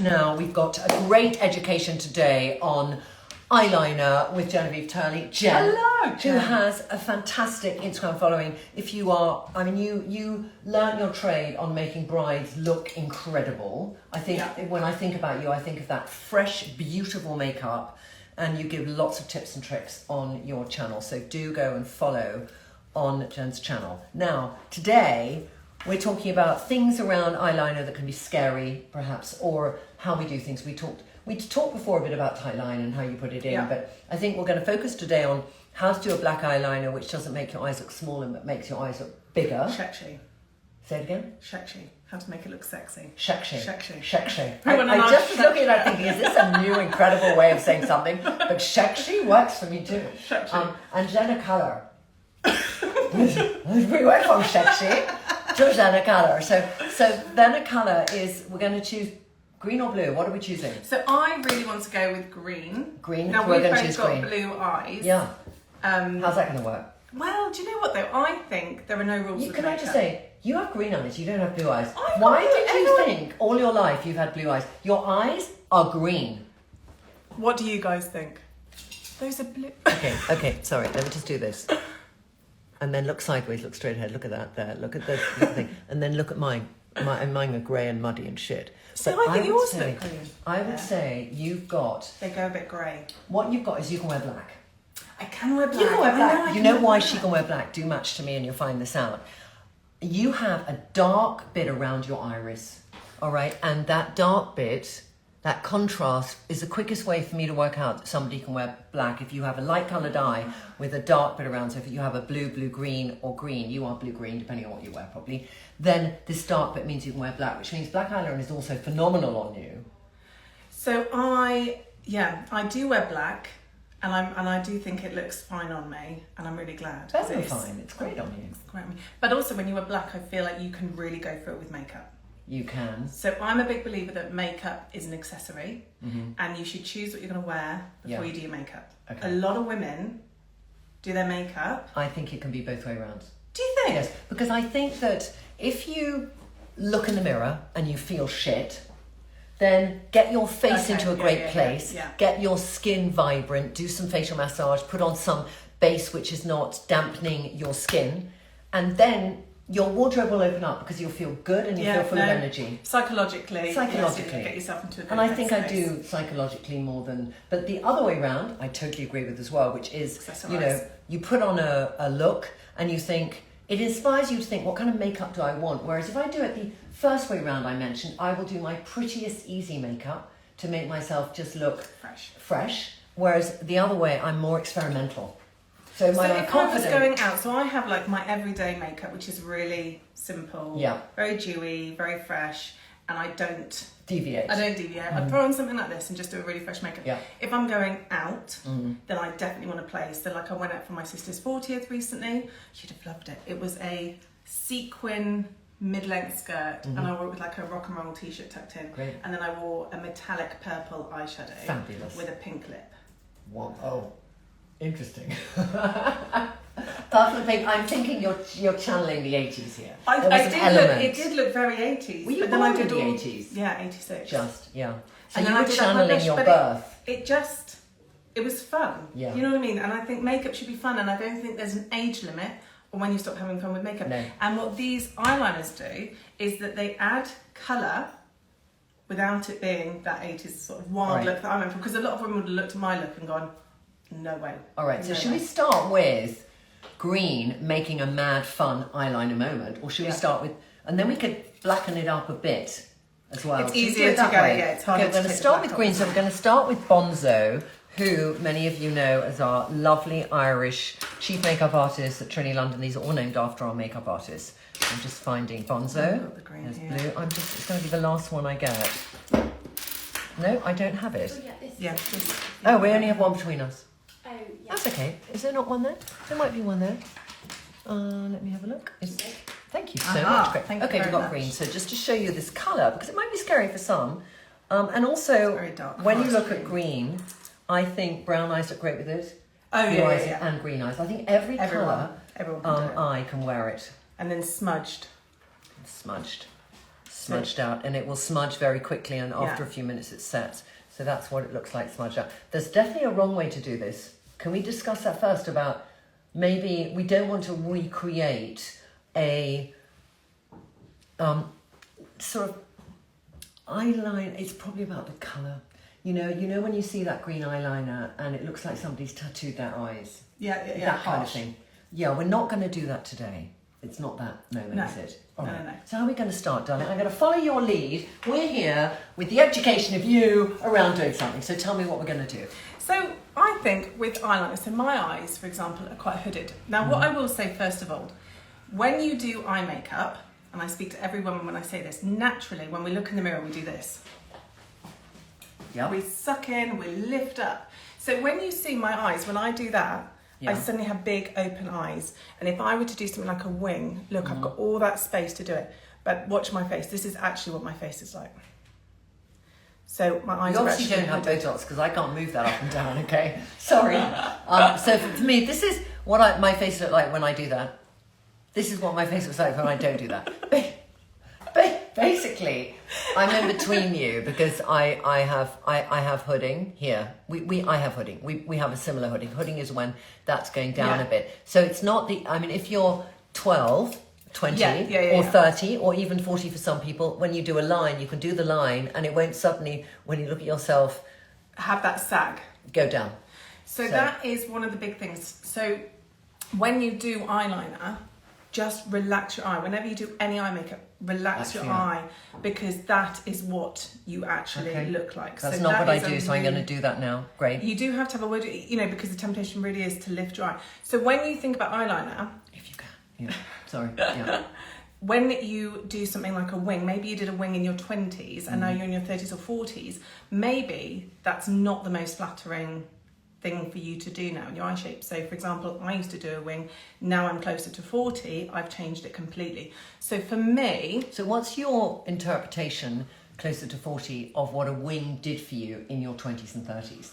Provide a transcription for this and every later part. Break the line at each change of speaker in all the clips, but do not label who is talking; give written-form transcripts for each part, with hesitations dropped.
now. We've got a great education today on eyeliner with Genevieve Turley. Jen,
hello,
who has a fantastic Instagram following. If you are, I mean, you learn your trade on making brides look incredible. I think when I think about you, I think of that fresh, beautiful makeup, and you give lots of tips and tricks on your channel. So do go and follow on Jen's channel. Now, today, we're talking about things around eyeliner that can be scary, perhaps, or how we do things. We talked before a bit about tightline and how you put it in, but I think we're going to focus today on how to do a black eyeliner which doesn't make your eyes look smaller but makes your eyes look bigger.
Sexy.
Say it again?
Sexy. How to make it look sexy.
Sexy.
Sexy.
Sexy. I just was looking at that thinking, is this a new incredible way of saying something? But sexy works for me too.
Sexy.
And Jenna Colour. We went from sexy to Jenna Colour. So Jenna Colour is, we're going to choose green or blue. What are we choosing?
So I really want to go with green.
Green.
Now
we're
we've
going to
both
choose
got
green.
blue eyes.
Yeah. How's that going to work?
Well, do you know what though? I think there are no rules.
Can I just say, you have green eyes. You don't have blue eyes.
I
Why
know,
did you
everyone-
think all your life you've had blue eyes? Your eyes are green.
What do you guys think? Those are blue.
Okay. Sorry. Let me just do this. And then look sideways. Look straight ahead. Look at that there. Look at the thing. And then look at mine. Mine are grey and muddy and shit.
So I think yours
say,
look green.
I would say you've got.
They go a bit grey.
What you've got is you can wear black.
I can wear black.
You can wear black.
I
You know why she can wear black? Do match to me and you'll find this out. You have a dark bit around your iris, all right? And that dark bit, that contrast, is the quickest way for me to work out that somebody can wear black. If you have a light coloured eye with a dark bit around, so if you have a blue, green, or green, you are blue-green, depending on what you wear probably, then this dark bit means you can wear black, which means black eyeliner is also phenomenal on you.
So I do wear black. And I do think it looks fine on me, and I'm really glad.
Better than fine. It's great on you.
It's great on me. But also, when you wear black, I feel like you can really go for it with makeup.
You can.
So I'm a big believer that makeup is an accessory, and you should choose what you're going to wear before you do your makeup.
Okay.
A lot of women do their makeup.
I think it can be both way around.
Do you think?
Yes, because I think that if you look in the mirror and you feel shit, then get your face into a great place, get your skin vibrant, do some facial massage, put on some base which is not dampening your skin, and then your wardrobe will open up because you'll feel good and you feel full of energy.
Psychologically.
Psychologically.
Get yourself into a good
And I think I
headspace.
do psychologically more than... But the other way around, I totally agree with as well, which is, you put on a look and you think... It inspires you to think, what kind of makeup do I want? Whereas if I do it the first way round I mentioned, I will do my prettiest easy makeup to make myself just look fresh. Whereas the other way, I'm more experimental. So if I was
going out, so I have like my everyday makeup, which is really simple, very dewy, very fresh, and I don't
deviate.
I throw on something like this and just do a really fresh makeup.
Yeah.
If I'm going out, then I definitely want to play. So like I went out for my sister's 40th recently. You'd have loved it. It was a sequin mid-length skirt, and I wore it with like a rock and roll t-shirt tucked in.
Great.
And then I wore a metallic purple eyeshadow.
Fabulous.
With a pink lip.
Wow. Oh, interesting. Purple pink. I'm thinking you're channeling the 80s here.
It did look very 80s.
Were you
but
born
then I
in
did
the
all,
80s?
Yeah, 86.
So
and
you
then
were
I did
channeling your birth.
It was fun.
Yeah.
You know what I mean? And I think makeup should be fun, and I don't think there's an age limit on when you stop having fun with makeup.
No.
And what these eyeliners do is that they add colour without it being that 80s sort of wild look that I went for. Because a lot of women would have looked at my look and gone, no way.
All right, so should we start with green making a mad fun eyeliner moment, or should we start with, and then we could blacken it up a bit as well.
It's easier to go, it's harder
Okay, we're going to start with green, so we're going to start with Bonzo, who many of you know as our lovely Irish chief makeup artist at Trinny London. These are all named after our makeup artists. I'm just finding Bonzo.
I've got the green
There's
here.
blue. It's going to be the last one I get. No, I don't have it. Oh, we only have one between us.
Oh, yeah.
That's okay. Is there not one there? There might be one there. Let me have a look. Thank you so much. Great.
Thank you
Okay, we've
very
got
much.
green. So just to show you this colour, because it might be scary for some. And also,
very dark
when you
forest
look at green, I think brown eyes look great with it.
Oh,
Blue
yeah,
eyes
yeah.
and green eyes. I think every colour
Everyone can do it.
eye can wear it.
And then smudged.
Smudged. smudged out, and it will smudge very quickly, and after a few minutes it sets. So that's what it looks like smudged out. There's definitely a wrong way to do this. Can we discuss that first about maybe we don't want to recreate a sort of eyeliner. It's probably about the colour. You know when you see that green eyeliner and it looks like somebody's tattooed their eyes.
Yeah.
That kind of thing. Yeah, we're not going to do that today. It's not that moment, is it? All right.
No.
So how are we going to start, darling? I'm going to follow your lead. We're here with the education of you around doing something. So tell me what we're going to do.
So I think with eyeliner, so my eyes, for example, are quite hooded. Now, what I will say first of all, when you do eye makeup, and I speak to every woman when I say this, naturally, when we look in the mirror, we do this.
Yeah.
We suck in, we lift up. So when you see my eyes, when I do that, I suddenly have big open eyes. And if I were to do something like a wing, look, I've got all that space to do it. But watch my face. This is actually what my face is like. So my eyes
you obviously don't have Botox because I can't move that up and down, okay? Sorry. So for me, this is what my face looks like when I do that. This is what my face looks like when I don't do that. Basically, I'm in between you because I have hooding here. I have hooding. We have a similar hooding. Hooding is when that's going down a bit. So it's not if you're 12, 20 or 30 or even 40 for some people, when you do a line, you can do the line and it won't suddenly, when you look at yourself,
have that sag.
Go down.
So that is one of the big things. So when you do eyeliner, just relax your eye. Whenever you do any eye makeup, relax your eye because that is what you actually look like.
That's not what I do, so I'm going to do that now. Great.
You do have to have a word, because the temptation really is to lift your eye. So when you think about eyeliner,
if you can. Yeah. Sorry. Yeah.
When you do something like a wing, maybe you did a wing in your 20s and now you're in your 30s or 40s, maybe that's not the most flattering thing for you to do now in your eye shape. So for example, I used to do a wing, now I'm closer to 40, I've changed it completely. So for me...
So what's your interpretation, closer to 40, of what a wing did for you in your 20s and 30s?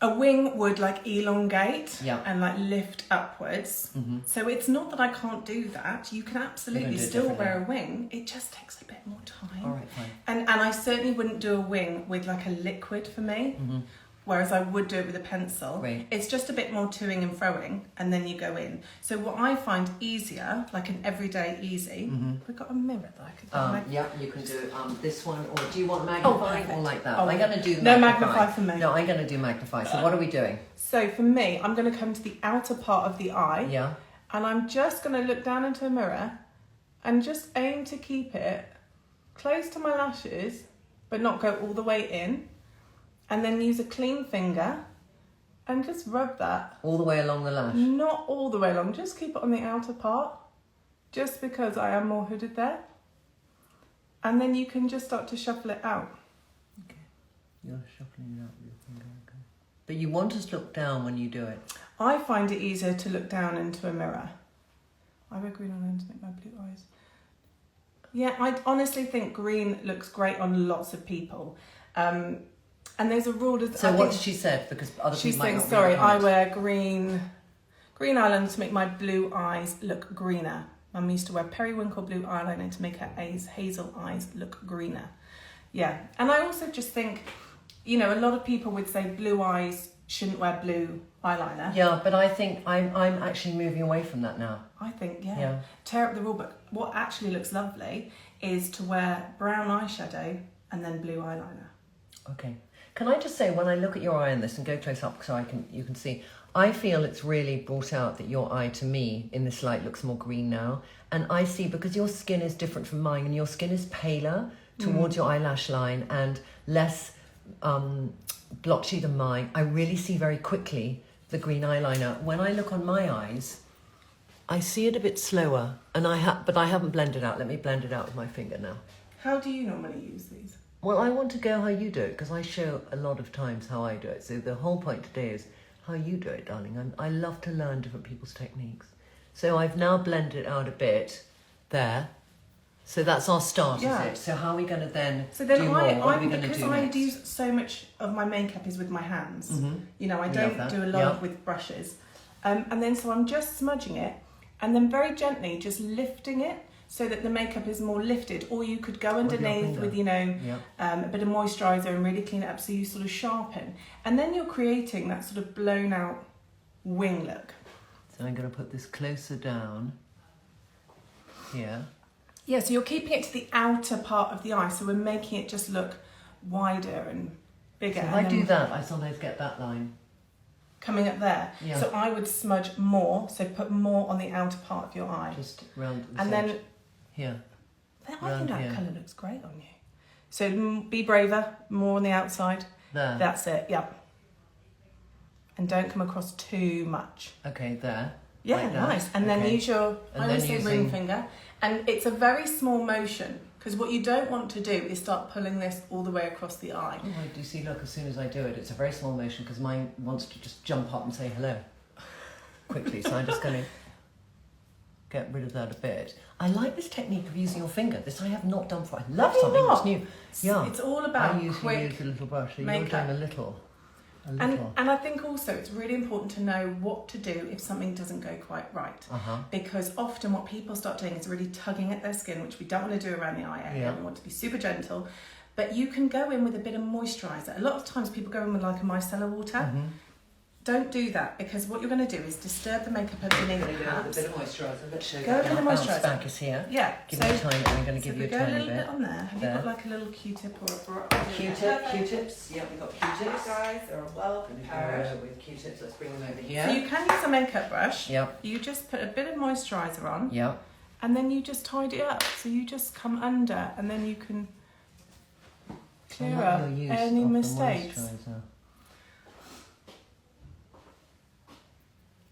A wing would elongate
Yeah.
and lift upwards. Mm-hmm. So it's not that I can't do that. You can absolutely still wear a wing. It just takes a bit more time.
All right, fine.
And I certainly wouldn't do a wing with a liquid for me. Mm-hmm. Whereas I would do it with a pencil.
Right.
It's just a bit more toing and froing and then you go in. So what I find easier, like an everyday easy, we've got a mirror that I could do.
Yeah, you can do this one, or do you want magnifying or like that?
Oh,
I'm going to do
no magnify for me.
No, I'm going to do magnify. So what are we doing?
So for me, I'm going to come to the outer part of the eye.
Yeah.
And I'm just going to look down into a mirror and just aim to keep it close to my lashes, but not go all the way in. And then use a clean finger and just rub that.
All the way along the lash?
Not all the way along, just keep it on the outer part, just because I am more hooded there. And then you can just start to shuffle it out.
Okay. You're shuffling it out with your finger, okay. But you want us to look down when you do it?
I find it easier to look down into a mirror. I wear green eyeliner to make my blue eyes. Yeah, I honestly think green looks great on lots of people. And there's a rule.
So what she said, because other people might not
she's saying, sorry, I wear green eyeliner to make my blue eyes look greener. Mum used to wear periwinkle blue eyeliner to make her hazel eyes look greener. Yeah, and I also just think, a lot of people would say blue eyes shouldn't wear blue eyeliner.
Yeah, but I think I'm actually moving away from that now.
I think, tear up the rule book. What actually looks lovely is to wear brown eyeshadow and then blue eyeliner.
Okay. Can I just say, when I look at your eye in this and go close up so you can see, I feel it's really brought out that your eye, to me, in this light looks more green now. And I see, because your skin is different from mine and your skin is paler towards your eyelash line and less blotchy than mine, I really see very quickly the green eyeliner. When I look on my eyes, I see it a bit slower, and but I haven't blended out. Let me blend it out with my finger now.
How do you normally use these?
Well, I want to go how you do it, because I show a lot of times how I do it. So the whole point today is how you do it, darling. I love to learn different people's techniques. So I've now blended it out a bit there. So that's our start, is it? So how are we going to then do more? What are we going to do
because I
next?
do so much of my makeup is with my hands.
Mm-hmm.
I don't do a lot with brushes. And then so I'm just smudging it and then very gently just lifting it. so that the makeup is more lifted, or you could go underneath with,
Yeah.
a bit of moisturiser and really clean it up so you sort of sharpen. And then you're creating that sort of blown out wing look.
So I'm going to put this closer down here.
Yeah, so you're keeping it to the outer part of the eye, so we're making it just look wider and bigger.
So if
and
I do that, I sometimes get that line.
Coming up there.
Yeah.
So I would smudge more, so put more on the outer part of your eye.
Just round the
And
edge.
then
Here.
I think
Round
that
here.
colour looks great on you. So be braver, more on the outside.
There.
That's it, yeah. And don't come across too much.
Okay, there.
Yeah,
Like that.
nice. And then
Okay.
use your,
And
I
then
always say ring
using-
finger. And it's a very small motion, because what you don't want to do is start pulling this all the way across the eye.
Oh, I do see, look, as soon as I do it, it's a very small motion because mine wants to just jump up and say hello quickly. So I'm just going to get rid of that a bit. I like this technique of using your finger. This I have not done before. I love
Have you
something
not?
that's new. Yeah.
It's all about
I usually
quick
use a little brush. So you're
makeup.
doing a little.
And I think also it's really important to know what to do if something doesn't go quite right.
Uh-huh.
Because often what people start doing is really tugging at their skin, which we don't want to do around the eye area.
Yeah.
We want to be super gentle. But you can go in with a bit of moisturiser. A lot of times people go in with like a micellar water.
Mm-hmm.
Don't do that, because what you're going to do is disturb the makeup underneath
I'm going to go with
perhaps.
a bit of moisturiser. Let's show you.
Go with a bit of
Bounce
moisturiser.
back is here.
Yeah.
Give me a tiny. I'm going to give you a
go
tiny
a little
bit.
bit on there. Have
There.
you got like a little Q-tip or a brush?
Q-tips. Yeah, we've got Q-tips.
Guys, they're well prepared.
With Q-tips, let's bring them over
So
here.
you can use a makeup brush.
Yep.
You just put a bit of moisturiser on.
Yep.
And then you just tidy it up. So you just come under and then you can clear
I like
up
your use
any
of the
mistakes.
moisturiser.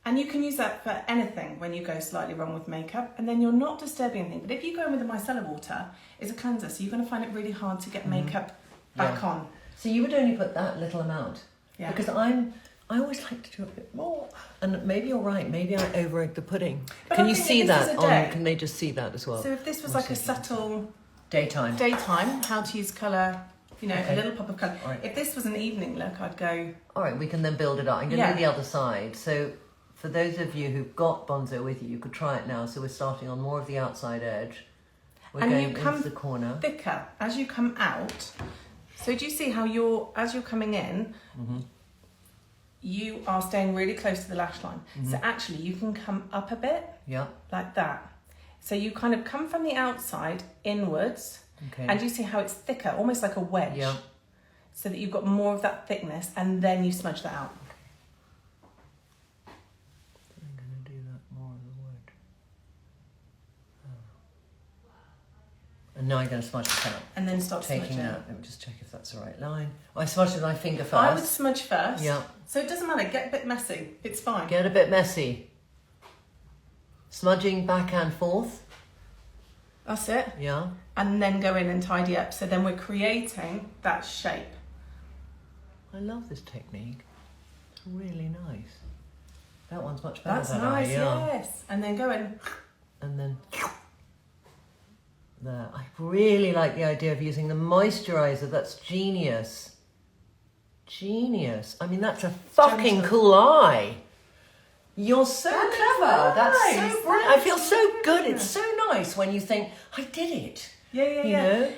And you can use that for anything when you go slightly wrong with makeup, and then you're not disturbing anything. But if you go in with the micellar water, it's a cleanser, so you're going to find it really hard to get makeup back on.
So you would only put that little amount?
Yeah.
Because I always like to do a bit more. And maybe you're right, maybe I over-egg the pudding.
But
Can
I
you
think
see
if this is
that?
a day-
Can they just see that as well?
So if this was
Or
like a
something.
subtle
Daytime.
daytime, how to use colour, a
Okay.
little pop of colour.
All right.
If this was an evening look, I'd go,
All right, we can then build it up. I'm going to
Yeah.
do the other side. So for those of you who've got Bonzo with you, you could try it now. So we're starting on more of the outside edge. We're
And
going
you come
into the corner.
thicker as you come out. So do you see how as you're coming in,
Mm-hmm.
you are staying really close to the lash line. So actually you can come up a bit
Yeah.
like that. So you kind of come from the outside inwards,
Okay.
and you see how it's thicker, almost like a wedge.
Yeah.
So that you've got more of that thickness, and then you smudge that out.
I'm going to do that more of the wood. And now I'm going to smudge this out.
And then start
Taking
smudging.
that. Let me just check if that's the right line. I smudged with my finger first.
I would smudge first.
Yeah.
So it doesn't matter, get a bit messy. It's fine.
Get a bit messy. Smudging back and forth.
That's it.
Yeah.
And then go in and tidy up. So then we're creating that shape.
I love this technique. It's really nice. That one's much better.
That's
that
nice,
eye, yeah.
yes. And then go in.
And then there. I really like the idea of using the moisturiser. That's genius. Genius. I mean, that's a fucking
Gentle.
cool eye. You're so
That's
clever. That's
nice.
so brilliant. I feel so good. It's so nice when you think, I did it.
Yeah.
You know?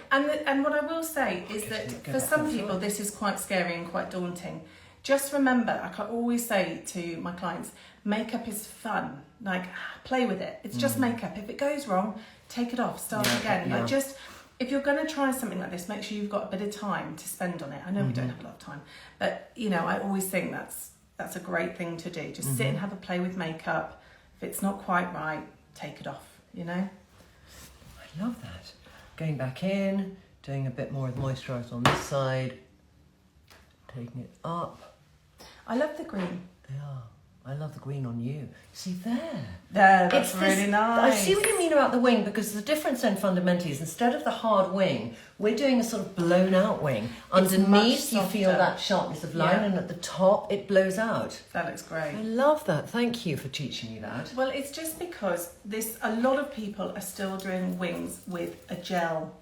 And what I will say is that
Go
for
back
some
and
people
forth.
this is quite scary and quite daunting. Just remember, I can always say to my clients, makeup is fun. Like, play with it. It's just makeup. If it goes wrong, take it off, start
Yeah,
again.
yeah.
Like, just if you're going to try something like this, make sure you've got a bit of time to spend on it. I know we don't have a lot of time, but I always think that's a great thing to do. Just sit and have a play with makeup. If it's not quite right, take it off.
I love that. Going back in, doing a bit more of moisturiser on this side, taking it up.
I love the green.
Yeah, I love the green on you. See there?
There, that's
It's this-
really nice.
I see what you mean about the wing, because the difference then fundamentally is instead of the hard wing, we're doing a sort of blown out wing. Underneath
much
you feel
softer.
that sharpness of line,
Yeah.
and at the top it blows out.
That looks great.
I love that. Thank you for teaching me that.
Well, it's just because a lot of people are still doing wings with a gel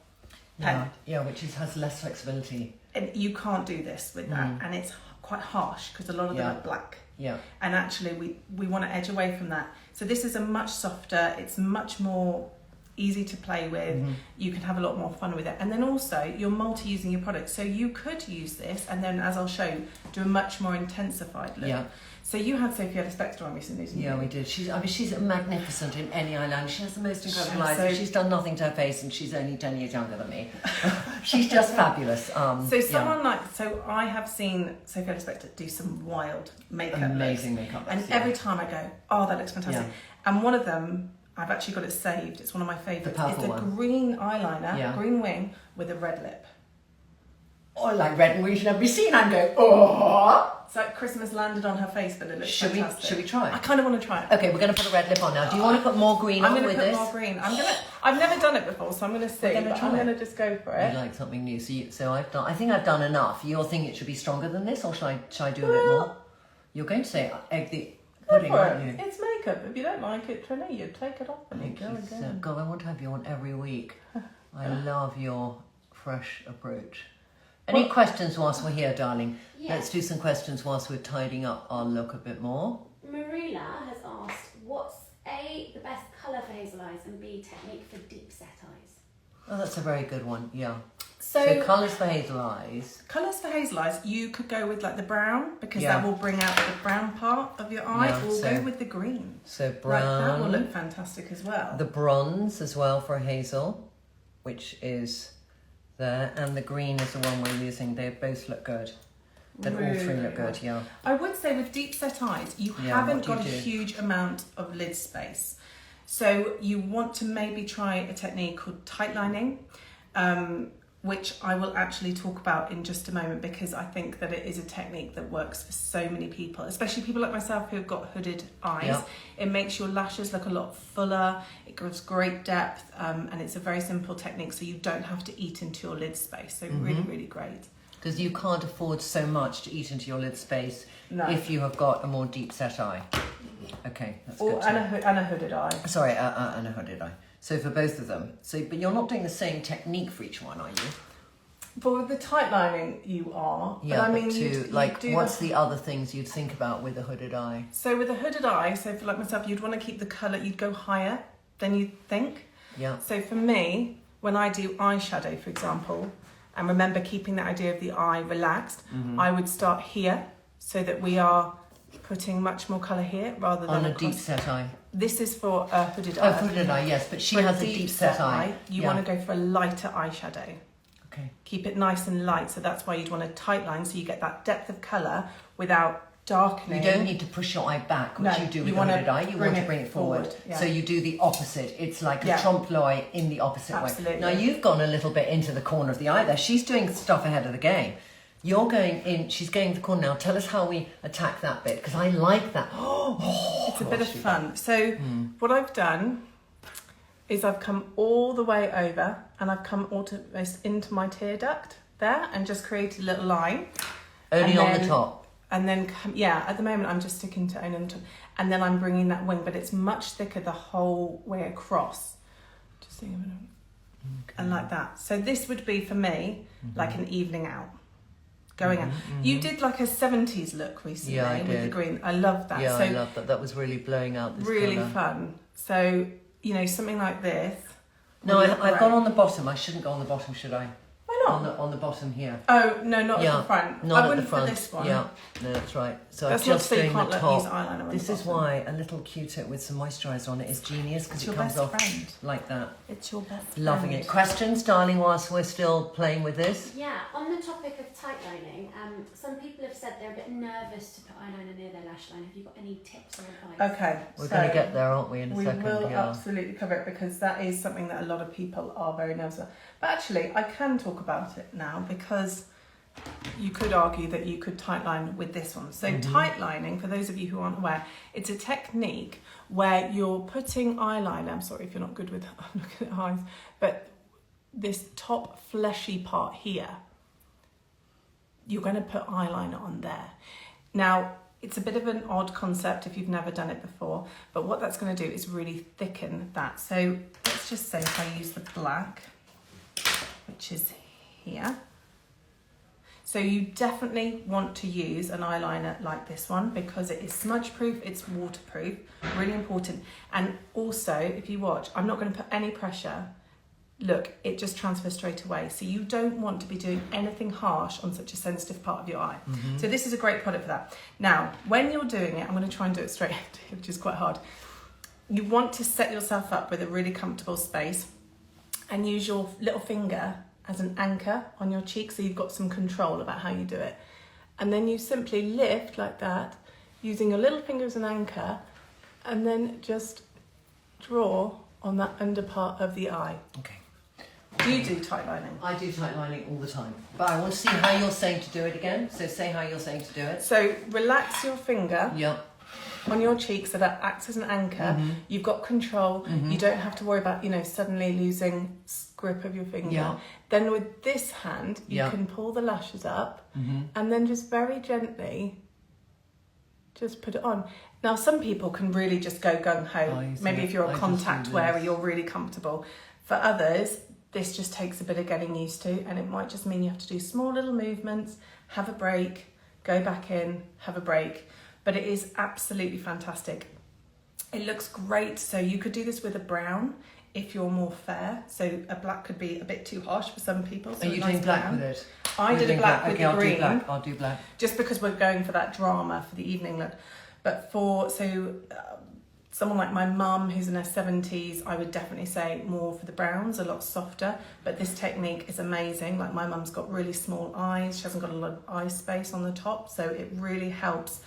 pen.
Yeah, which has less flexibility.
And you can't do this with that.
Mm.
And it's quite harsh because a lot of
Yeah.
them are black.
Yeah.
And actually we want to edge away from that. So this is a much softer, it's much more easy to play with. You can have a lot more fun with it. And then also, you're multi-using your product. So you could use this, and then, as I'll show you, do a much more intensified look. Yeah. So you had Sophia Spectre on recently, didn't you?
Yeah, we did. She's magnificent in any eyeliner. She has the most incredible eyes. So she's done nothing to her face, and she's only 10 years younger than me. She's just fabulous.
So I have seen Sophia Spectre do some wild makeup
amazing makeup
looks. And every time I go, oh, that looks fantastic. Yeah. And one of them, I've actually got it saved. It's one of my favourites. It's a green eyeliner, green wing with a red lip.
Oh, like red and we should never be seen. I'm going, oh.
It's like Christmas landed on her face, but it looks fantastic.
Should we try it?
I kind of want to try it.
Okay, we're going to put a red lip on now. Do you want to put more green on with this?
I'm going to put more green. I've never done it before, so I'm going to see. I'm going to just go for it.
You like something new. So I think I've done enough. You're thinking it should be stronger than this, or should I do a bit more? You're going to say egg the pudding, aren't you?
It's makeup. If you don't like it, Trinny, you take it off and you go again.
God, I want to have you on every week. I love your fresh approach. Any questions whilst we're here, darling?
Yeah.
Let's do some questions whilst we're tidying up our look a bit more.
Marilla has asked, what's A, the best colour for hazel eyes, and B, technique for deep set eyes?
Oh, that's a very good one, yeah. So colours for hazel eyes.
Colours for hazel eyes, you could go with like the brown, because that will bring out the brown part of your eye, or go with the green.
So brown.
That will look fantastic as well.
The bronze as well for hazel, which is there, and the green is the one we're using. They both look good. All three look good, yeah.
I would say with deep set eyes, you haven't got a huge amount of lid space. So you want to maybe try a technique called tightlining, which I will actually talk about in just a moment, because I think that it is a technique that works for so many people, especially people like myself who've got hooded eyes. Yep. It makes your lashes look a lot fuller, it gives great depth, and it's a very simple technique, so you don't have to eat into your lid space. So really, really great.
Because you can't afford so much to eat into your lid space if you have got a more deep set eye. Okay, that's good.
And a hooded eye.
Sorry, and a hooded eye. So for both of them. But you're not doing the same technique for each one, are you?
For the tightlining, you are.
Yeah, but I mean, what's the other things you'd think about with a hooded eye?
So with a hooded eye, so for like myself, you'd want to keep the colour, you'd go higher than you'd think.
Yeah.
So for me, when I do eyeshadow, for example, and remember keeping the idea of the eye relaxed, I would start here, so that we are putting much more colour here rather than
on a deep set eye.
This is for a hooded eye.
Oh, hooded eye, yes, but she has a deep set eye.
You want to go for a lighter eyeshadow.
Okay.
Keep it nice and light, so that's why you'd want to tightline, so you get that depth of colour without darkening.
You don't need to push your eye back, which you do with a hooded eye. You want to bring it forward.
Yeah.
So you do the opposite. It's like a trompe-l'oeil in the opposite way. Now you've gone a little bit into the corner of the eye there. She's doing stuff ahead of the game. You're going in, she's going to the corner now. Tell us how we attack that bit, because I like that.
It's a bit of fun. So what I've done is I've come all the way over, and I've come almost into my tear duct there, and just created a little line.
Only on the top.
And then, at the moment I'm just sticking to only on the top. And then I'm bringing that wing, but it's much thicker the whole way across. Just think of it. And like that. So this would be, for me, like an evening out. Going out. You did like a 70s look recently with the green. I love that.
Yeah, I love that. That was really blowing out this
really
colour.
Fun. So, something like this.
No, I've gone on the bottom. I shouldn't go on the bottom, should I?
Why not?
On the bottom here.
Oh, no, not at the front.
Not at the front.
For this one.
Yeah, no, that's right. So
that's
I'm just doing the top.
Use eyeliner on
this
the
is why a little Q-tip with some moisturiser on it is genius, because it comes off like that.
It's your best
Loving
friend.
it. Questions, darling, whilst we're still playing with this?
Yeah, on the topic of tightlining, some people have said they're a bit nervous to put eyeliner near their lash line. Have you got any tips or advice?
Okay,
we're going to get there, aren't we, in a second?
We will absolutely cover it, because that is something that a lot of people are very nervous about. But actually, I can talk about it now, because you could argue that you could tightline with this one. So tightlining, for those of you who aren't aware, it's a technique where you're putting eyeliner, I'm sorry if you're not good with looking at eyes, but this top fleshy part here, you're going to put eyeliner on there. Now, it's a bit of an odd concept if you've never done it before, but what that's going to do is really thicken that. So let's just say if I use the black, which is here. So you definitely want to use an eyeliner like this one because it is smudge proof, it's waterproof, really important. And also, if you watch, I'm not going to put any pressure. Look, it just transfers straight away. So you don't want to be doing anything harsh on such a sensitive part of your eye. So this is a great product for that. Now, when you're doing it, I'm going to try and do it straight, which is quite hard. You want to set yourself up with a really comfortable space and use your little finger as an anchor on your cheek so you've got some control about how you do it. And then you simply lift like that, using your little finger as an anchor, and then just draw on that under part of the eye.
Okay.
Do you do tight lining?
I do tight lining all the time, but I want to see how you're saying to do it again. So say how you're saying to do it.
So relax your finger
Yeah.
on your cheek so that acts as an anchor. You've got control. You don't have to worry about, suddenly losing grip of your finger.
Yeah.
Then with this hand, you can pull the lashes up and then just very gently just put it on. Now, some people can really just go gung-ho. Maybe if you're a contact wearer, you're really comfortable. For others, this just takes a bit of getting used to, and it might just mean you have to do small little movements, have a break, go back in, have a break. But it is absolutely fantastic. It looks great. So you could do this with a brown if you're more fair. So a black could be a bit too harsh for some people. So
Are you doing black with it?
I did a black with the green.
I'll do black.
Just because we're going for that drama for the evening look. But someone like my mum who's in her 70s, I would definitely say more for the browns, a lot softer. But this technique is amazing. Like my mum's got really small eyes. She hasn't got a lot of eye space on the top. So it really helps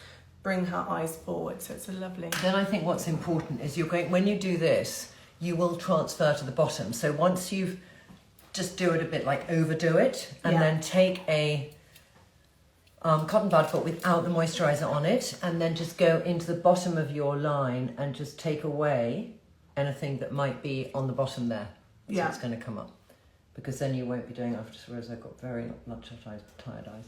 bring her eyes forward. So it's a lovely.
Then I think what's important is when you do this, you will transfer to the bottom. So once you've just do it a bit like overdo it and then take a cotton bud foot without the moisturiser on it and then just go into the bottom of your line and just take away anything that might be on the bottom there. So it's going to come up. Because then you won't be doing after, whereas I've got very much tired eyes.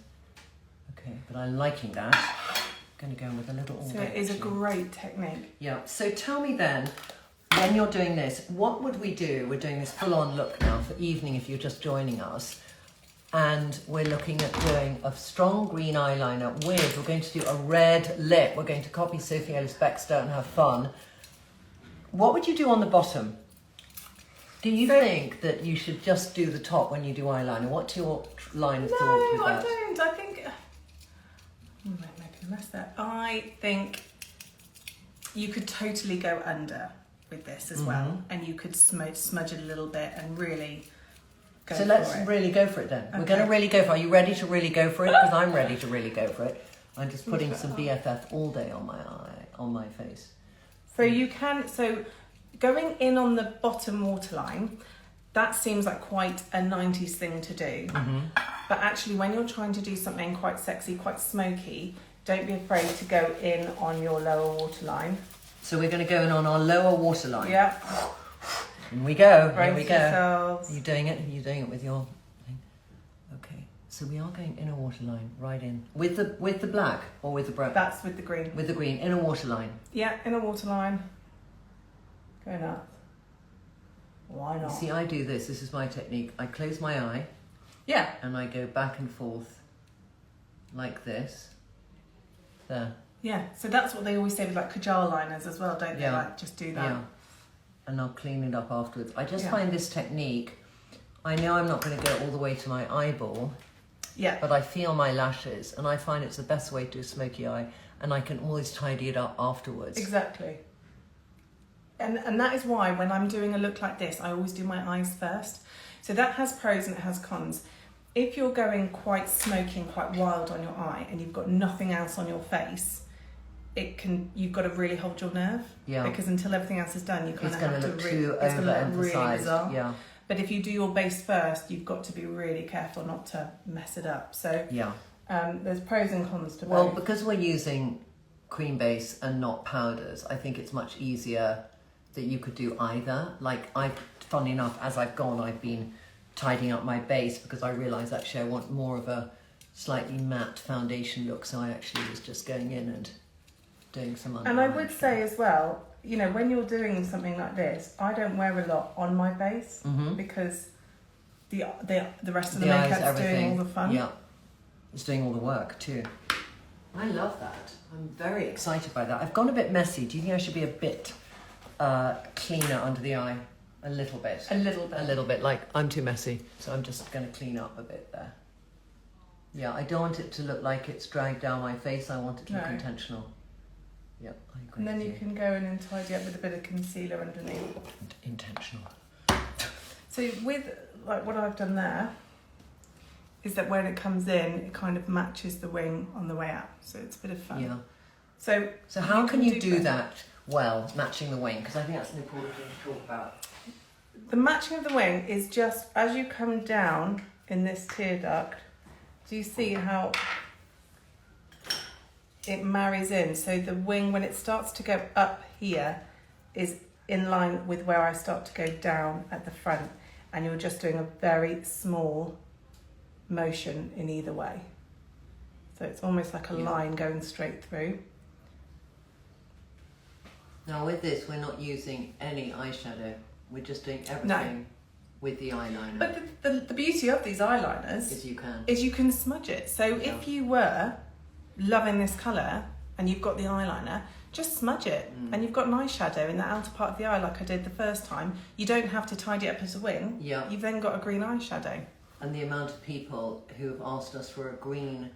Okay, but I'm liking that. I'm going to go in with a little all
So it is a great technique.
Yeah, so tell me then, when you're doing this, what would we do? We're doing this full-on look now for evening if you're just joining us. And we're looking at doing a strong green eyeliner with, we're going to do a red lip. We're going to copy Sophie Ellis-Bextor and have fun. What would you do on the bottom? Do you think that you should just do the top when you do eyeliner? What's your line of thought with that?
No, I don't. I think... I'm making a mess there. I think you could totally go under with this as well. And you could smudge it a little bit and really...
So let's really go for it then. Okay. We're going to really go for it. Are you ready to really go for it? Because I'm ready to really go for it. I'm just putting some BFF all day on my eye, on my face.
So you can, going in on the bottom waterline, that seems like quite a 90s thing to do. But actually when you're trying to do something quite sexy, quite smoky, don't be afraid to go in on your lower waterline.
So we're going to go in on our lower waterline.
Yeah.
Here we go.
Brace
Here we go.
yourselves.
Are you doing it? Are you doing it with your thing? Okay. So we are going inner waterline right in with the black or with the brown.
That's with the green.
With the green inner waterline.
Yeah, inner waterline. Going up. Why not?
See, I do this. This is my technique. I close my eye.
Yeah.
And I go back and forth like this. There.
Yeah. So that's what they always say with like kajal liners as well, don't they?
Yeah.
Like just do that.
Yeah. And I'll clean it up afterwards. I just find this technique, I know I'm not going to go all the way to my eyeball, but I feel my lashes, and I find it's the best way to do a smoky eye, and I can always tidy it up afterwards.
Exactly. And that is why when I'm doing a look like this, I always do my eyes first. So that has pros and it has cons. If you're going quite smoky and quite wild on your eye, and you've got nothing else on your face, you've got to really hold your nerve, because until everything else is done, you kind of have to
look too overemphasized.
Really but if you do your base first, you've got to be really careful not to mess it up. So there's pros and cons to both.
Well, because we're using cream base and not powders, I think it's much easier that you could do either. Like funny enough, as I've gone, I've been tidying up my base because I realised actually I want more of a slightly matte foundation look, so I actually was just going in and doing some under.
And I would say as well, when you're doing something like this, I don't wear a lot on my base because the rest of the makeup's doing all the fun.
Yeah. is doing all the work too. I love that. I'm very excited by that. I've gone a bit messy. Do you think I should be a bit cleaner under the eye? A little bit.
A little bit.
A little bit. Like, I'm too messy, so I'm just going to clean up a bit there. Yeah, I don't want it to look like it's dragged down my face. I want it to look intentional. Yep, I agree.
And then you can go in and tidy up with a bit of concealer underneath.
Intentional.
So with like what I've done there is that when it comes in, it kind of matches the wing on the way out. So it's a bit of fun.
Yeah.
So
how can you do that well, matching the wing? Because I think that's an important thing to talk about.
The matching of the wing is just as you come down in this tear duct, do you see how it marries in? So the wing, when it starts to go up here, is in line with where I start to go down at the front. And you're just doing a very small motion in either way. So it's almost like a line going straight through.
Now with this, we're not using any eyeshadow. We're just doing everything with the eyeliner.
But the beauty of these eyeliners is you can smudge it. So if you were loving this colour and you've got the eyeliner, just smudge it and you've got an eyeshadow in the outer part of the eye like I did the first time. You don't have to tidy it up as a wing.
Yeah.
You've then got a green eyeshadow.
And the amount of people who have asked us for a green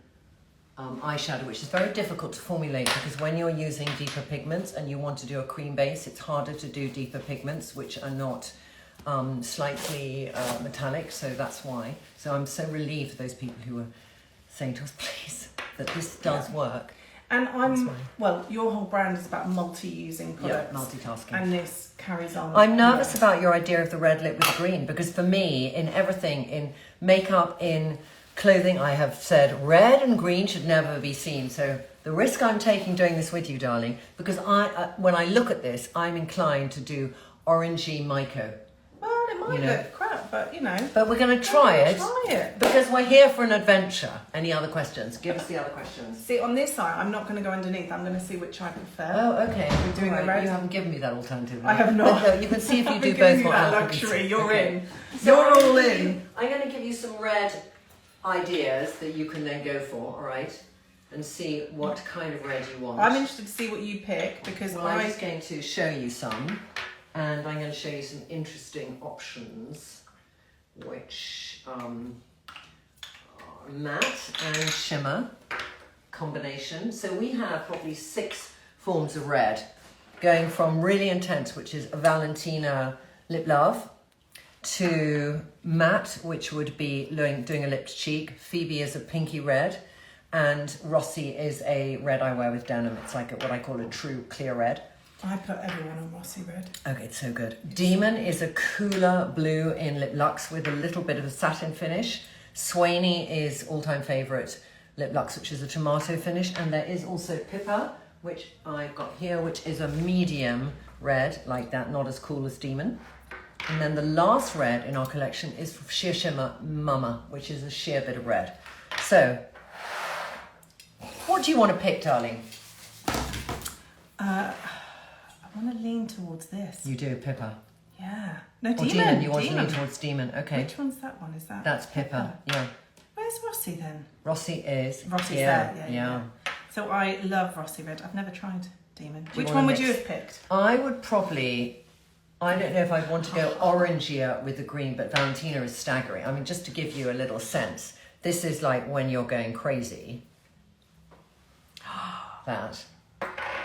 eyeshadow, which is very difficult to formulate because when you're using deeper pigments and you want to do a cream base, it's harder to do deeper pigments which are not slightly metallic, so that's why. So I'm so relieved for those people who are saying to us, please, that this does work.
And your whole brand is about multi-using products.
Yeah, multitasking.
And this carries on.
I'm nervous about your idea of the red lip with the green because for me, in everything, in makeup, in clothing, I have said red and green should never be seen. So the risk I'm taking doing this with you, darling, because when I look at this, I'm inclined to do orangey Myco.
Well, it might look crap, but
But we're going to try it.
Try it.
Because we're here for an adventure. Any other questions? Give us the other questions.
See, on this side, I'm not going to go underneath. I'm going to see which I prefer.
Oh, okay.
We're doing the red.
You haven't given me that alternative.
I have not.
But, you can see if you do
I'm
both.
giving you that luxury. You're in.
So
You're all in.
I'm going to give you some red ideas that you can then go for, all right? And see what kind of red you want.
I'm interested to see what you pick because
I'm just going to show you some. And I'm going to show you some interesting options, which are matte and shimmer combination. So we have probably 6 forms of red, going from really intense, which is a Valentina Lip Love, to matte, which would be doing a lip to cheek. Phoebe is a pinky red, and Rossi is a red I wear with denim. It's like what I call a true clear red.
I put everyone on Rossi red.
Okay, it's so good. Demon is a cooler blue in Lip Luxe with a little bit of a satin finish. Swaney is all-time favourite Lip Luxe, which is a tomato finish. And there is also Pippa, which I've got here, which is a medium red, like that, not as cool as Demon. And then the last red in our collection is Sheer Shimmer Mama, which is a sheer bit of red. So, what do you want to pick, darling?
I want to lean towards this.
You do, Pippa.
Yeah. No,
Or
Demon.
Demon, you want to lean towards Demon, okay.
Which one's that one? Is that?
That's Pippa, yeah.
Where's Rossi then?
Rossi is
Rossi's
here.
there, yeah. So I love Rossi red. I've never tried Demon. Which
wanna
one would
mix?
you have picked?
I would probably, I don't know if I'd want to go orangier with the green, but Valentina is staggering. I mean, just to give you a little sense, this is like when you're going crazy. That.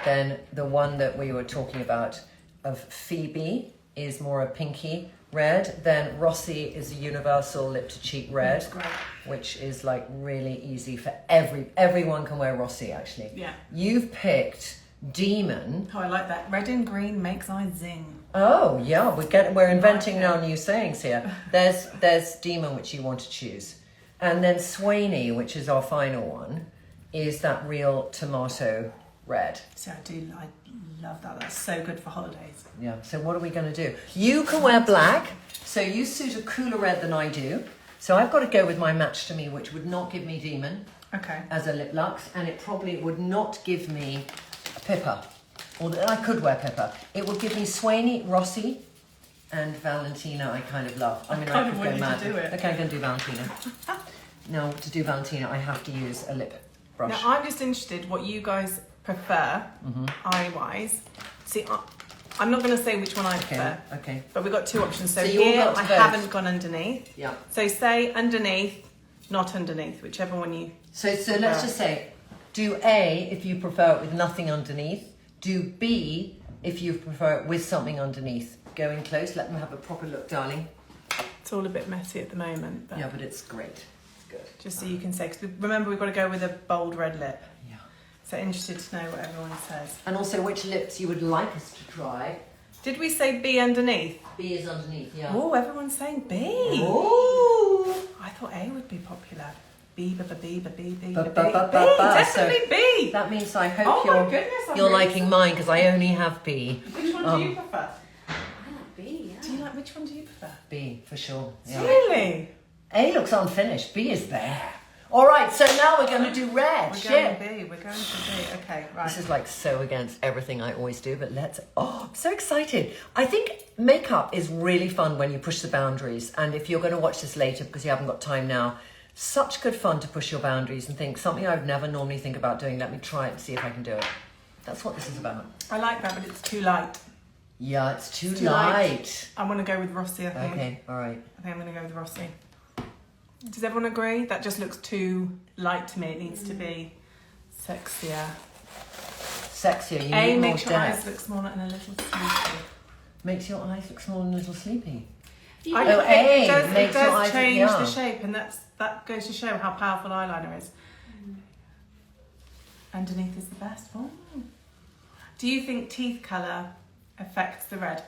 Then the one that we were talking about of Phoebe is more a pinky red. Then Rossi is a universal lip to cheek red, which is like really easy for everyone can wear Rossi actually.
Yeah.
You've picked Demon.
Oh, I like that. Red and green makes eye zing.
Oh yeah, we're inventing now new sayings here. There's Demon, which you want to choose, and then Swaney, which is our final one, is that real tomato red.
See, I love that. That's so good for holidays.
Yeah. So what are we going to do? You can wear black, so you suit a cooler red than I do. So I've got to go with my match to me, which would not give me Demon.
Okay.
As a lip luxe, and it probably would not give me a Pippa. Or I could wear Pippa. It would give me Swaney, Rossi, and Valentina. I kind of love. I mean, I could go mad.
Do it.
Okay, I'm going to do Valentina. Now to do Valentina, I have to use a lip brush.
Now I'm just interested what you guys prefer eye-wise. See, I'm not going to say which one I prefer.
Okay.
But we've got two options. So
you'll
here
go to
I
both.
haven't gone underneath.
Yeah.
So say underneath, not underneath, whichever one you.
So let's just say, do A if you prefer it with nothing underneath. Do B if you prefer it with something underneath. Go in close. Let them have a proper look, darling.
It's all a bit messy at the moment. But
Yeah, but it's great. Good.
just so you can say, because remember we've got to go with a bold red lip.
Yeah.
So interested to know what everyone says.
And also which lips you would like us to try.
Did we say B underneath?
B is underneath, yeah.
Oh, everyone's saying B.
Ooh.
I thought A would be popular. B, B, B, B, B, B, B,
Ba, ba, ba, ba,
B.
ba.
Definitely B.
That means I hope
Oh my goodness, I'm
you're
really
liking mine because I only have B.
Which one do you prefer?
I like B, yeah.
Do you like, which one do you prefer?
B for sure. Yeah.
Really?
A looks unfinished. B is there. All right, so now we're going to do red.
We're
Shit.
going B. We're going to B. Okay, right.
This is like so against everything I always do, but let's. Oh, I'm so excited. I think makeup is really fun when you push the boundaries. And if you're going to watch this later because you haven't got time now, such good fun to push your boundaries and think something I would never normally think about doing. Let me try it and see if I can do it. That's what this is about.
I like that, but it's too light.
Yeah, it's too
Too
light.
I want to go with Rossi, I think.
Okay, all right.
I think I'm going to go with Rossi. Does everyone agree? That just looks too light to me. It needs to be sexier.
Sexier, you
A
need more
makes your eyes
depth.
look smaller and a little sleepy.
Makes your eyes look small and a little sleepy.
Do you
I
like-
Oh,
it
A
does,
makes
it
your
does
eyes look
change
young.
the shape, and that goes to show how powerful eyeliner is. Underneath is the best. Oh. Do you think teeth colour affects the red?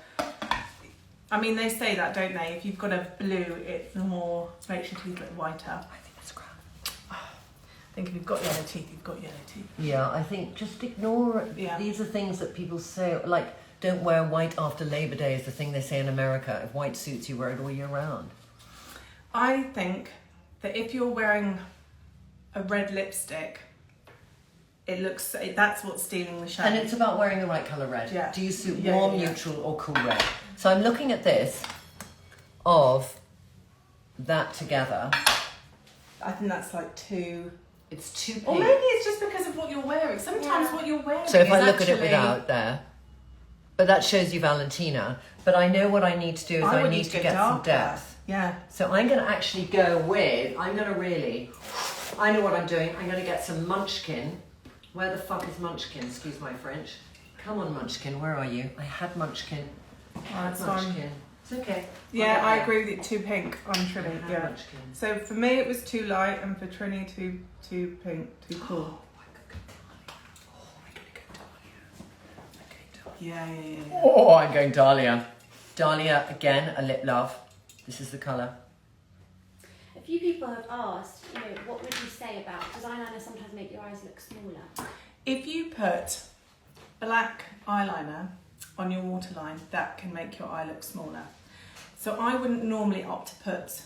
I mean, they say that, don't they? If you've got a blue, it makes your teeth look whiter.
I think that's crap.
I think if you've got yellow teeth, you've got yellow teeth.
Yeah, I think just ignore it.
Yeah.
These are things that people say, like, don't wear white after Labor Day is the thing they say in America. If white suits you, wear it all year round.
I think that if you're wearing a red lipstick, that's what's stealing the show.
And it's about wearing the right colour red.
Yeah.
Do you suit
Yeah,
warm,
yeah.
neutral or cool red? So I'm looking at this of that together.
I think that's like too...
It's too pink.
Or maybe it's just because of what you're wearing. Sometimes what you're wearing
So if
is
I look at it
actually-
without there, but that shows you Valentina. But I know what I need to do is I
would
need to
go
get some
darker.
depth.
Yeah.
So I'm going to actually go with, I know what I'm doing. I'm going to get some Munchkin. Where the fuck is Munchkin? Excuse my French. Come on, Munchkin, where are you? I had Munchkin.
That's fine.
Munchkin. It's okay.
Yeah,
I'll
I
get
agree with it. Too pink on
there.
Trinny.
I had
Yeah.
Munchkin.
So for me, it was too light, and for Trinny, too pink, too cool. Yeah.
Oh, I'm going Dahlia. Dahlia, again, a lip love. This is the colour.
A few people have asked, what would you say about, does eyeliner sometimes make your eyes look smaller?
If you put black eyeliner on your waterline, that can make your eye look smaller. So I wouldn't normally opt to put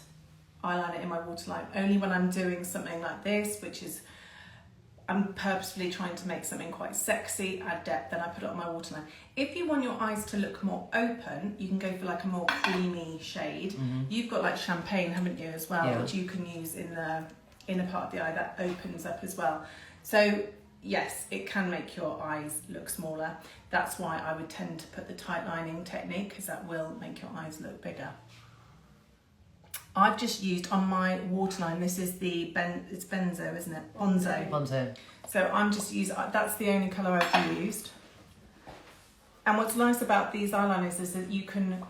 eyeliner in my waterline, only when I'm doing something like this, which is, I'm purposefully trying to make something quite sexy, add depth, then I put it on my waterline. If you want your eyes to look more open, you can go for like a more creamy shade. You've got like champagne, haven't you, as well,
Yeah.
which you can use in the inner part of the eye that opens up as well. So yes, it can make your eyes look smaller. That's why I would tend to put the tight lining technique, because that will make your eyes look bigger. I've just used on my waterline, this is the it's Benzo, isn't it? Bonzo. So I'm just using, that's the only colour I've used. And what's nice about these eyeliners is that you can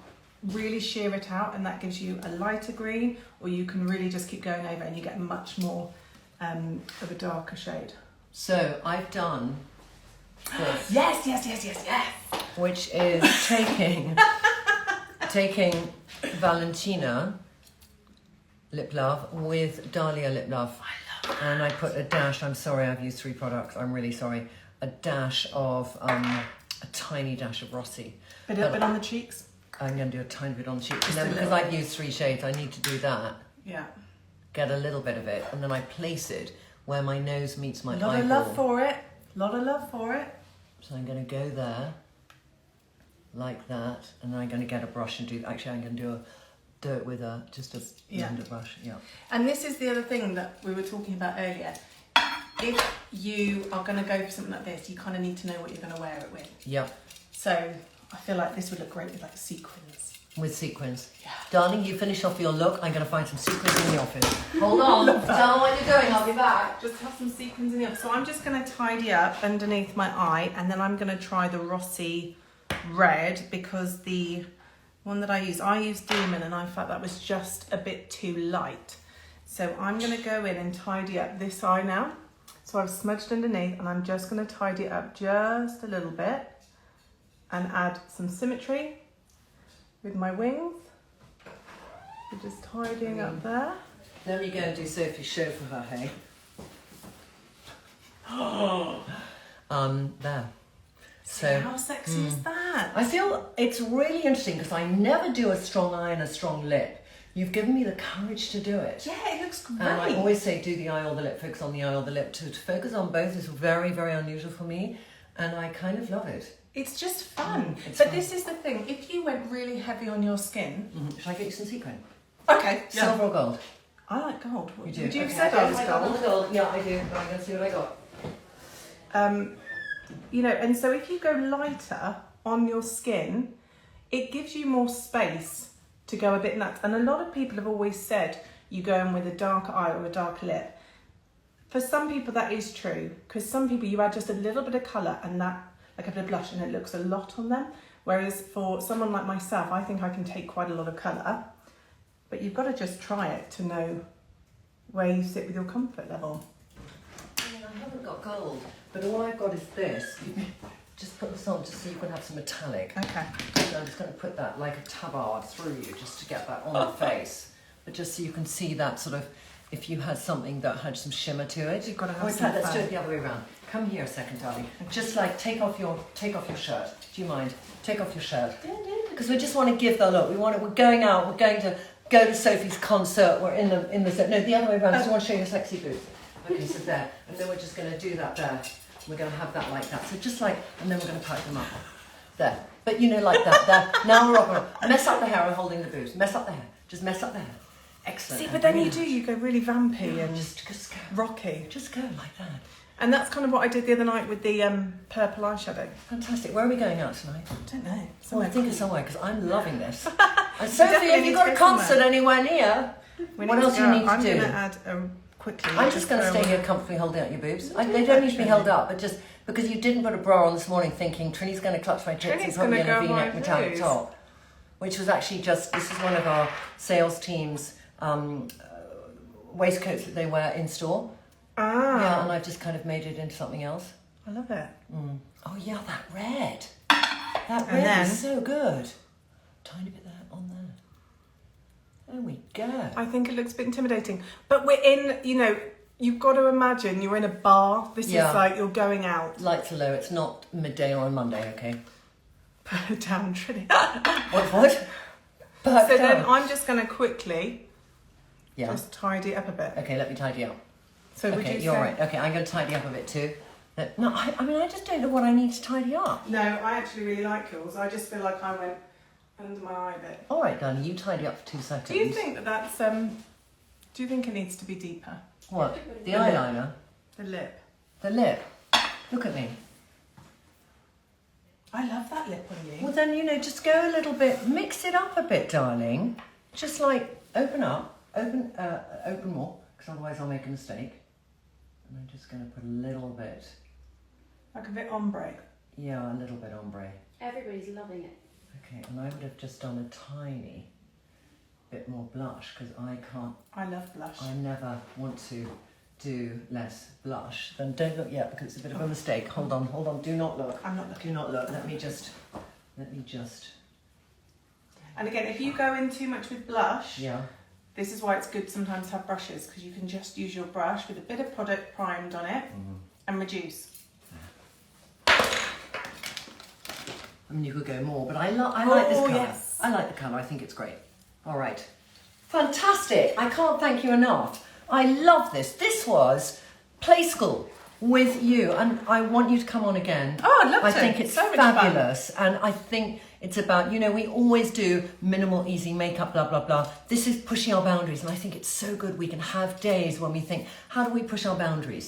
really sheer it out, and that gives you a lighter green, or you can really just keep going over and you get much more of a darker shade.
So I've done this.
Yes.
Which is taking Valentina lip love with Dahlia lip love.
I love
And I put a dash, I'm sorry I've used 3 products, I'm really sorry, a dash of, a tiny dash of Rossi.
Bit on the cheeks.
I'm going to do a tiny bit on the cheek. And
Just
then
a
because
little
I've used 3 shades, I need to do that,
Yeah.
get a little bit of it, and then I place it where my nose meets my
A lot
eyeball.
of love for it. Lot of love for it.
So I'm going to go there, like that, and then I'm going to get a brush and do, actually I'm going to do do it with just a blender brush. Yeah.
And this is the other thing that we were talking about earlier. If you are going to go for something like this, you kind of need to know what you're going to wear it with.
Yeah.
So I feel like this would look great with like sequins.
With sequins.
Yeah.
Darling, you finish off your look. I'm going to find some sequins in the office. Hold on. Tell me what you're doing. I'll be back.
Just have some sequins in the office. So I'm just going to tidy up underneath my eye, and then I'm going to try the Rossi red, because the one that I use Demon, and I felt that was just a bit too light. So I'm going to go in and tidy up this eye now. So I've smudged underneath, and I'm just going to tidy it up just a little bit and add some symmetry with my wings. We're just tidying up there.
Let me go and do Sophie's show for her, hey? There. So
how sexy is that?
I feel it's really interesting because I never do a strong eye and a strong lip. You've given me the courage to do it.
Yeah, it looks great.
And I always say do the eye or the lip, focus on the eye or the lip. To focus on both is very, very unusual for me, and I kind of love it.
It's just fun.
It's
but
fun.
this is the thing, if you went really heavy on your skin...
Should I get you some sequin?
Okay,
Silver or gold?
I like gold.
You do?
Would you
Okay,
have said I was
I got
gold?
the gold. Yeah, I do. But I'm going to see what I got.
You know, and so if you go lighter on your skin, it gives you more space to go a bit nuts. And a lot of people have always said you go in with a darker eye or a darker lip. For some people that is true, because some people you add just a little bit of colour and that, like a bit of blush, and it looks a lot on them. Whereas for someone like myself, I think I can take quite a lot of colour, but you've got to just try it to know where you sit with your comfort level.
I haven't got gold, but all I've got is this. Just put this on just so you can have some metallic.
Okay.
So I'm just going to put that like a tabard through you just to get that on the face. But just so you can see that sort of, if you had something that had some shimmer to it.
You've got to have
in
some
fact, let's do
fun.
it the other way around. Come here a second, darling. Just like take off your shirt. Do you mind? Take off your shirt. Because we just want to give the look. We're going out. We're going to go to Sophie's concert. We're in the no, the other way around. So I want to show you a sexy boots. Okay, so there, and then we're just going to do that there. We're going to have that like that. So just like, and then we're going to pack them up. There. But you know, like that. There. Now we're rocking. Mess up the hair. I'm holding the boobs. Mess up the hair. Just mess up the hair. Excellent.
See, but then you go really vampy and
just go.
rocky.
Just go like that.
And that's kind of what I did the other night with the purple eyeshadow.
Fantastic. Where are we going out tonight?
I don't know.
Oh, I think it's somewhere because I'm loving this. And
We
Sophie,
definitely
have
need
you
to
got a
go
concert
somewhere.
anywhere near? What else do you need to
I'm
do?
going to add quickly.
I'm just going to stay here comfortably holding out your boobs. They don't need to be held up, but just because you didn't put a bra on this morning thinking Trinny's going to clutch my tits and
Trinny's
put me in
gonna
a
go on
V-neck
my
metallic
boobs.
top. Which was actually this is one of our sales team's waistcoats that they wear in store.
Ah.
Yeah, and I've just kind of made it into something else.
I love it.
Oh yeah, that red. That
And
red
then-
is so good. Tiny bit there on there. There we go.
I think it looks a bit intimidating. But we're in, you know, you've got to imagine you're in a bar. This
Yeah.
is like you're going out.
Lights are low. It's not midday or on Monday, okay?
Put her down, Trinny.
What? But,
So then I'm just going to quickly
yeah.
just tidy it up a bit.
Okay, let me tidy up.
So would
Okay,
you
you're
say...
right. Okay, I'm going to tidy up a bit too. No, I mean, I just don't know what I need to tidy up.
No, I actually really like yours. I just feel like I went under my eye a bit.
All right, darling, you tidy up for 2 seconds.
Do you think that's... do you think it needs to be deeper?
What? The eyeliner?
The lip.
The lip? Look at me.
I love that lip on you.
Well, then, you know, just go a little bit, mix it up a bit, darling. Just like, open up, open more, because otherwise I'll make a mistake. And I'm just going to put a little bit,
Like a bit ombre.
yeah, a little bit ombre.
Everybody's loving it.
Okay, and I would have just done a tiny bit more blush, because I can't,
I love blush.
I never want to do less blush. Then don't look yet, because it's a bit of a mistake. Hold on, do not look.
I'm not looking.
Do not look, let me just...
And again, if you go in too much with blush,
Yeah.
this is why it's good sometimes to have brushes, because you can just use your brush with a bit of product primed on it and reduce.
I mean, you could go more, but I like this
Oh,
colour.
yes.
I like the colour. I think it's great. All right. Fantastic. I can't thank you enough. I love this. This was Play School with you, and I want you to come on again.
Oh, I'd love
I
to.
think it's
So much fun.
fabulous, and I think It's about, you know, we always do minimal, easy makeup, blah, blah, blah. This is pushing our boundaries. And I think it's so good. We can have days when we think, how do we push our boundaries?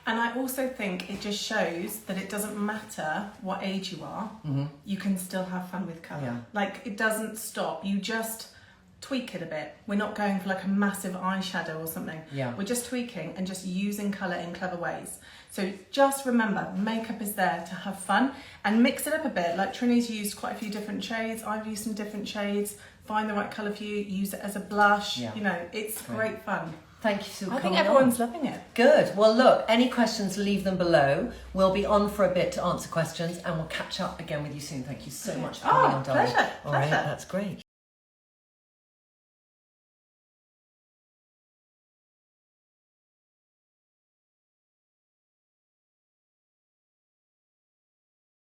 And I also think it just shows that it doesn't matter what age you are, you can still have fun with colour.
Yeah.
Like, it doesn't stop. You just tweak it a bit. We're not going for like a massive eyeshadow or something.
Yeah.
We're just tweaking and just using colour in clever ways. So just remember, makeup is there to have fun and mix it up a bit. Like Trinny's used quite a few different shades. I've used some different shades. Find the right colour for you. Use it as a blush.
Yeah.
You know, it's great fun.
Thank you so much.
I think everyone's loving it.
Good. Well, look, any questions, leave them below. We'll be on for a bit to answer questions and we'll catch up again with you soon. Thank you so much for coming on, darling.
Pleasure.
All right, that's great.